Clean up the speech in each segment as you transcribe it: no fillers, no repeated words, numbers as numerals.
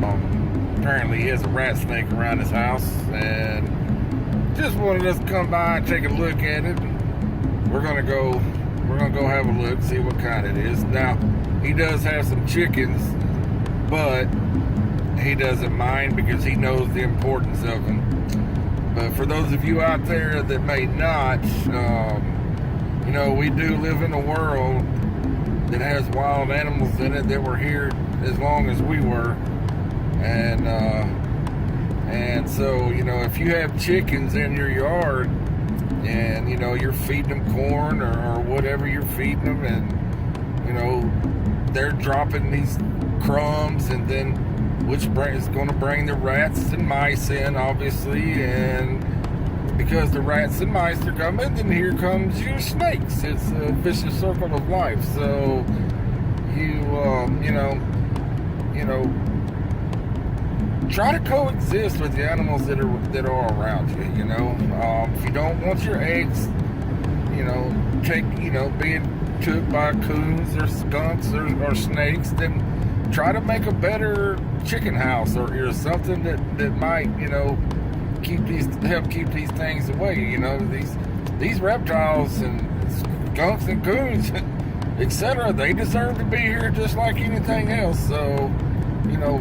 Apparently he has a rat snake around his house, and just wanted us to come by and take a look at it. We're gonna go have a look, see what kind it is. Now, he does have some chickens, but he doesn't mind because he knows the importance of them. But for those of you out there that may not, you know, we do live in a world that has wild animals in it that were here as long as we were. And so, you know, if you have chickens in your yard and, you know, you're feeding them corn or whatever you're feeding them, and, you know, they're dropping these crumbs, and then which is going to bring the rats and mice in, obviously, and because the rats and mice are coming, then here comes your snakes. It's a vicious circle of life. So you try to coexist with the animals that are around you. You know, if you don't want your eggs, you know, being took by coons or skunks or snakes, then try to make a better chicken house or something that might, you know, help keep these things away. You know, these reptiles and skunks and coons, etc., they deserve to be here just like anything else. So, you know,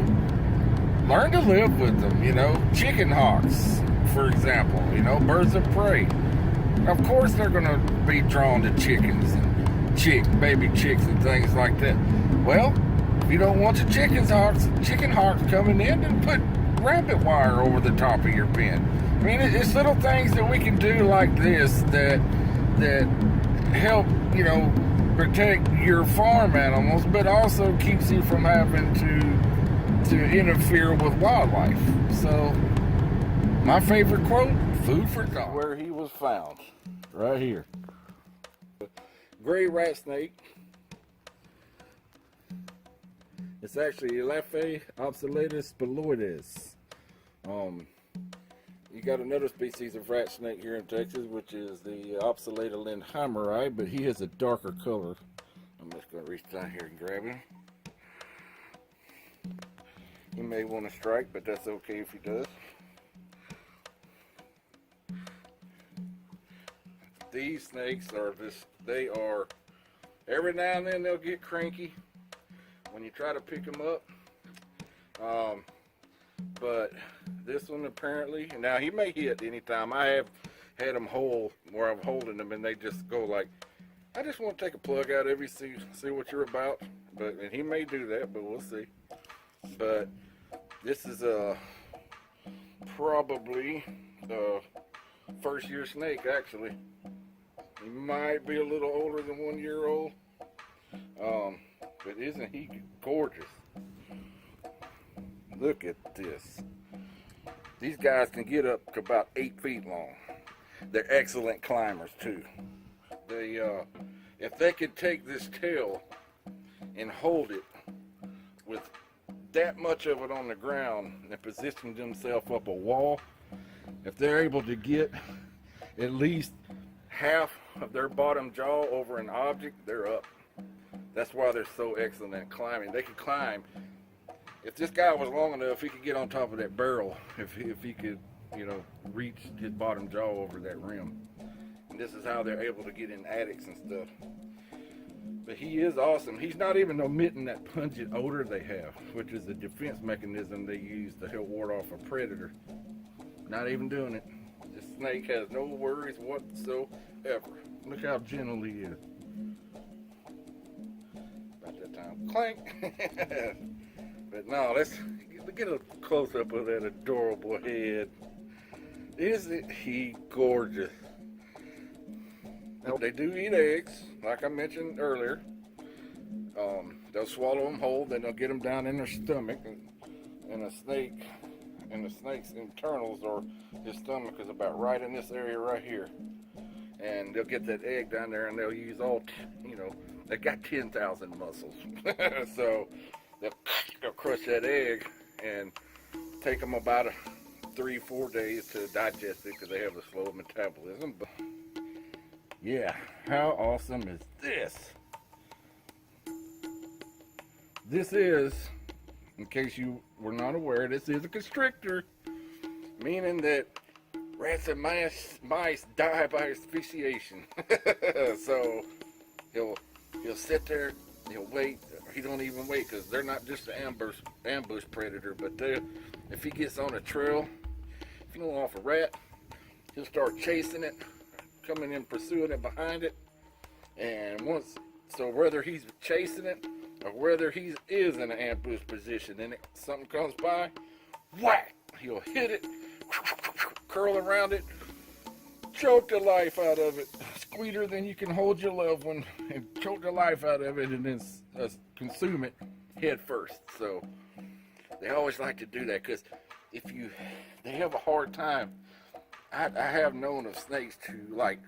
learn to live with them. You know, chicken hawks, for example, you know, birds of prey. Of course they're going to be drawn to chickens and baby chicks and things like that. Well, if you don't want your chicken hawks coming in, then put rabbit wire over the top of your pen. I mean, it's little things that we can do like this that help, you know, protect your farm animals, but also keeps you from having to interfere with wildlife. So, my favorite quote: "Food for thought." Where he was found, right here. Gray rat snake. It's actually Elaphia obsoletus spiloides. You got another species of rat snake here in Texas, which is the obsoleta lindheimeri, but he has a darker color. I'm just going to reach down here and grab him. He may want to strike, but that's okay if he does. These snakes are every now and then they'll get cranky when you try to pick them up. But this one apparently, now he may hit anytime. I have had them whole where I'm holding them and they just go like, I just want to take a plug out of you, see what you're about. And he may do that, but we'll see. But this is probably a first year snake actually. He might be a little older than 1 year old. But isn't he gorgeous? Look at this. These guys can get up to about 8 feet long. They're excellent climbers too. They, if they could take this tail and hold it with that much of it on the ground and position themselves up a wall, if they're able to get at least half of their bottom jaw over an object, they're up. That's why they're so excellent at climbing. They can climb. If this guy was long enough, he could get on top of that barrel if he could, you know, reach his bottom jaw over that rim. And this is how they're able to get in attics and stuff. But he is awesome. He's not even emitting that pungent odor they have, which is a defense mechanism they use to help ward off a predator. Not even doing it. This snake has no worries whatsoever. Look how gentle he is. About that time. Clank! But no, let's get a close-up of that adorable head. Isn't he gorgeous? Now, they do eat eggs, like I mentioned earlier. They'll swallow them whole, then they'll get them down in their stomach. And the snake's internals, or his stomach, is about right in this area right here. And they'll get that egg down there, and they'll use they got 10,000 muscles. So they'll crush that egg and take them about 3-4 days to digest it because they have a slow metabolism. But yeah, how awesome is this? This is in case you were not aware, this is a constrictor, meaning that rats and mice die by asphyxiation. So he'll sit there, he'll wait. He don't even wait, because they're not just an ambush predator, but if he gets on a trail, if you know off a rat, he'll start chasing it, coming in, pursuing it behind it. And so whether he's chasing it or whether he is in an ambush position and something comes by, whack, he'll hit it, curl around it, choke the life out of it, squeater than you can hold your loved one, and choke the life out of it, and then consume it head first. So they always like to do that, because they have a hard time. I have known of snakes to like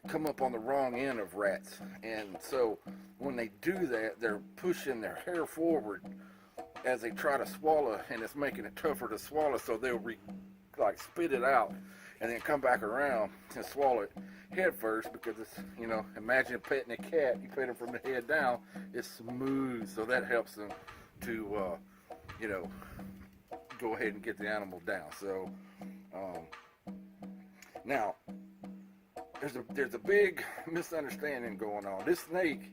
come up on the wrong end of rats, and so when they do that, they're pushing their hair forward as they try to swallow, and it's making it tougher to swallow. So they'll like spit it out and then come back around and swallow it head first, because it's, imagine petting a cat. You pet them from the head down, it's smooth, so that helps them to go ahead and get the animal down. So now there's a big misunderstanding going on. This snake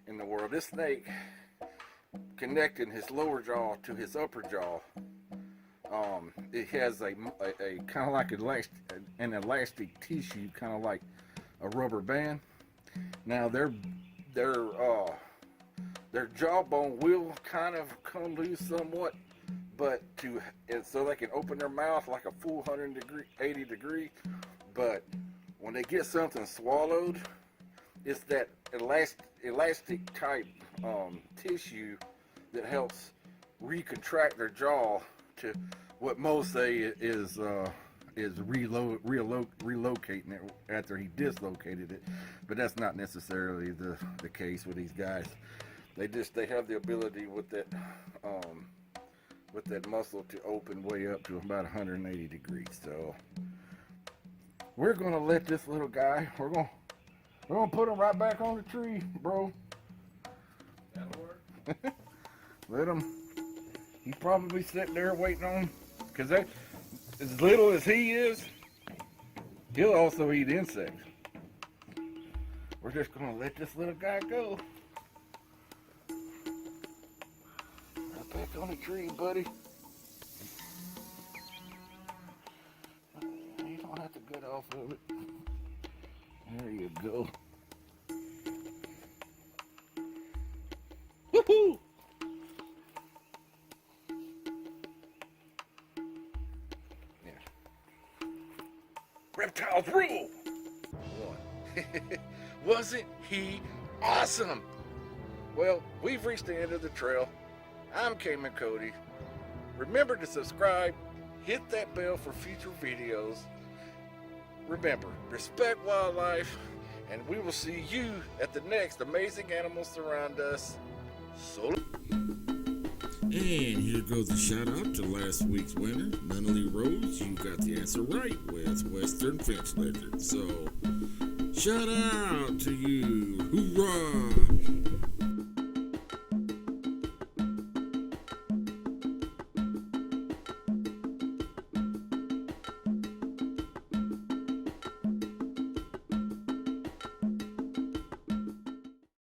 in the world, this snake connecting his lower jaw to his upper jaw, it has a kind of like an elastic tissue, kind of like a rubber band. Now their jawbone will kind of come loose somewhat, but so they can open their mouth like a full 180 degree. But when they get something swallowed, it's that elastic type tissue that helps recontract their jaw to what most say is relocating it after he dislocated it. But that's not necessarily the case with these guys. They have the ability with that muscle to open way up to about 180 degrees. So we're gonna let this little guy, we're gonna put him right back on the tree, bro. That'll work. Let him. He's probably sitting there waiting on, because as little as he is, he'll also eat insects. We're just gonna let this little guy go. Right back on the tree, buddy. You don't have to get off of it. There you go. Woohoo! Yeah. Reptiles rule! One. Wasn't he awesome? Well, we've reached the end of the trail. I'm Cayman Cody. Remember to subscribe, hit that bell for future videos. Remember, respect wildlife, and we will see you at the next Amazing Animals Surround Us. So. And here goes a shout out to last week's winner, Nunnally Rose. You got the answer right with Western Finch Lizard. So, shout out to you.